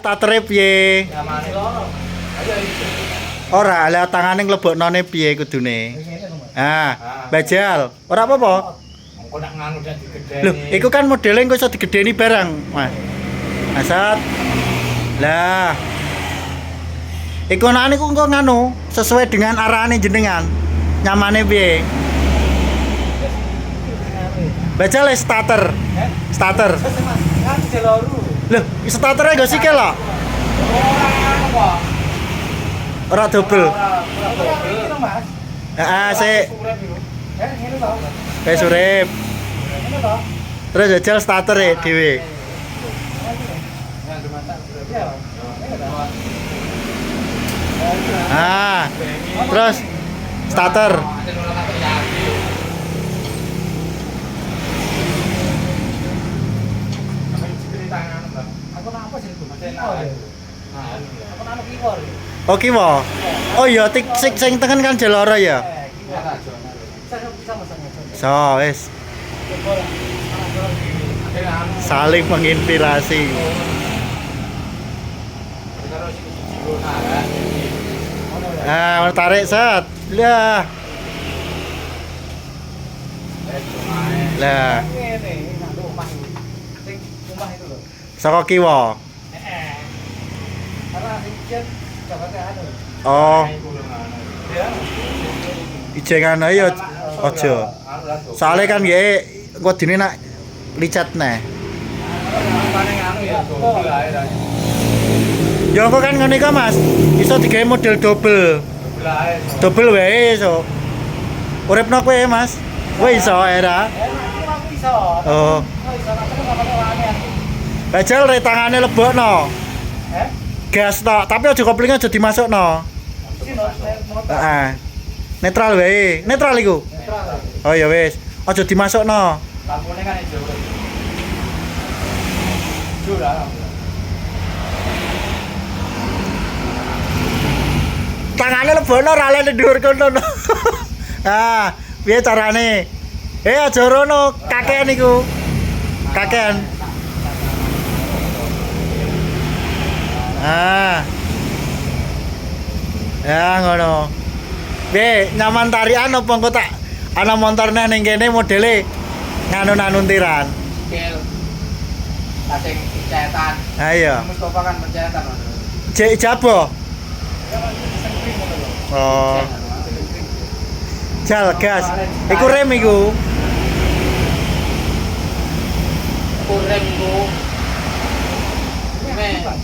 startere piye? Ora, lah tangane ngleboknone piye kudune? Ah, bajal. Ora apa-apa. Engko nak nganu dak digedeni. Loh, iku kan modele engko iso digedeni barang, Mas. Asat. Lah. Iku anake ku engko nganu sesuai dengan arahane jenengan. Nyamane piye? Bajal starter. Starter. Kan jeloru. Loh, starternya nggo sikil lho. Ora double. Heeh, sik. Wis urip. Terus jajal starter e dhewe. Ah. Terus starter. Oh kiwa. Oh iya tik sing tengen kan jelora ya. So, wis. Saling menginspirasi. Ah, tarik set. Lah. Lah. Saka kiwa. Oh. Ijengan ayo aja. Soale kan nggih engko dine nak licat neh. Ya engko kan ngene iki Mas. Iso digawe model double. Double wae iso. Uripno kowe Mas. Kowe iso era. Oh. Bajal re tangane lebokno. Gas tok, tapi aja koplinge aja dimasukno. Heeh. Netral wae. Netral iku. Netral. Oh ya wis, aja dimasukno. Lampune kan ijo. Ijo lah. Tangane lebono ora lene dhuwur kono. Ah, piye carane? Aja rono, kakean iku. Kakean. Ah. Ya ngono. Be, nyaman tarian apa engko tak ana montorne ning kene modele nganu-nanu tiran. Skill. Tasing cetan. Ha iya. Mustafa kan pencetan. Cek jabo. Oh. Jal gas. Iku rem iku. Kurem iku.